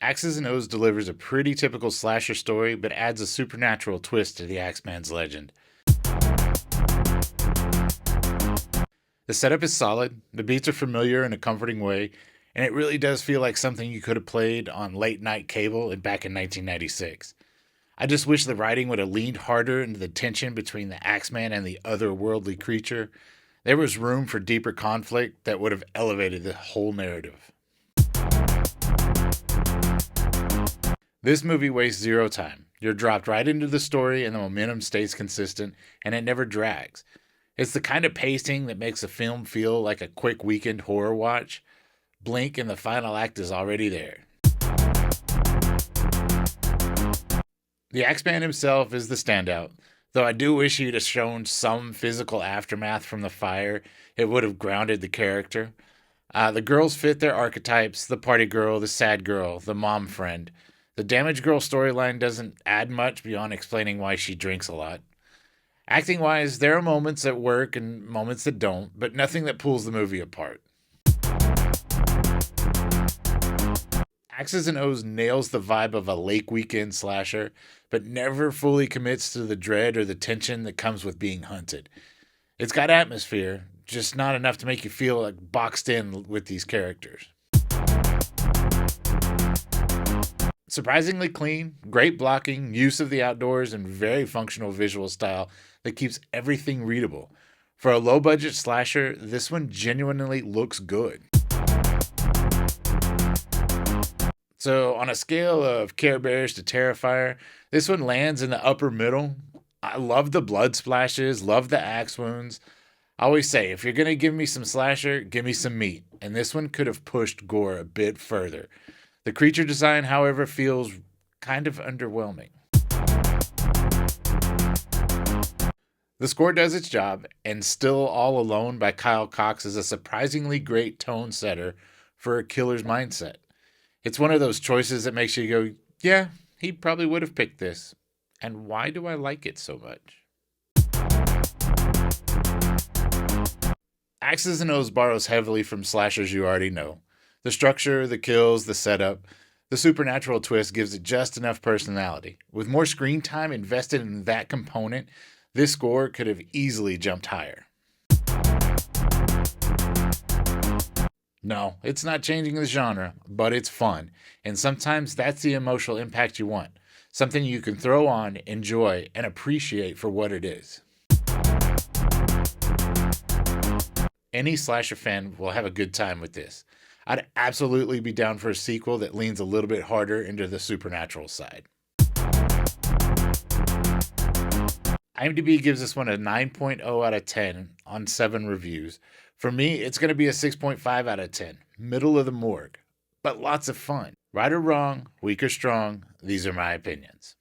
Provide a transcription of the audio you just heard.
X's and O's delivers a pretty typical slasher story, but adds a supernatural twist to the Axeman's legend. The setup is solid, the beats are familiar in a comforting way, and it really does feel like something you could have played on late night cable back in 1996. I just wish the writing would have leaned harder into the tension between the Axeman and the otherworldly creature. There was room for deeper conflict that would have elevated the whole narrative. This movie wastes zero time. You're dropped right into the story and the momentum stays consistent and it never drags. It's the kind of pacing that makes a film feel like a quick weekend horror watch. Blink and the final act is already there. The Axeman himself is the standout, though I do wish he'd have shown some physical aftermath from the fire. It would have grounded the character. The girls fit their archetypes: the party girl, the sad girl, the mom friend. The damaged girl storyline doesn't add much beyond explaining why she drinks a lot. Acting wise, there are moments that work and moments that don't, but nothing that pulls the movie apart. X's and O's nails the vibe of a lake weekend slasher, but never fully commits to the dread or the tension that comes with being hunted. It's got atmosphere, just not enough to make you feel like boxed in with these characters. Surprisingly clean, great blocking, use of the outdoors, and very functional visual style that keeps everything readable. For a low budget slasher, this one genuinely looks good. So, on a scale of Care Bears to Terrifier, this one lands in the upper middle. I love the blood splashes, love the axe wounds. I always say, if you're going to give me some slasher, give me some meat. And this one could have pushed gore a bit further. The creature design, however, feels kind of underwhelming. The score does its job, and Still All Alone by Kyle Cox is a surprisingly great tone setter for a killer's mindset. It's one of those choices that makes you go, yeah, he probably would have picked this. And why do I like it so much? X's and O's borrows heavily from slashers you already know. The structure, the kills, the setup, the supernatural twist gives it just enough personality. With more screen time invested in that component, this score could have easily jumped higher. No, it's not changing the genre, but it's fun, and sometimes that's the emotional impact you want. Something you can throw on, enjoy, and appreciate for what it is. Any slasher fan will have a good time with this. I'd absolutely be down for a sequel that leans a little bit harder into the supernatural side. IMDb gives this one a 9.0 out of 10 on 7 reviews. For me, it's going to be a 6.5 out of 10. Middle of the morgue. But lots of fun. Right or wrong, weak or strong, these are my opinions.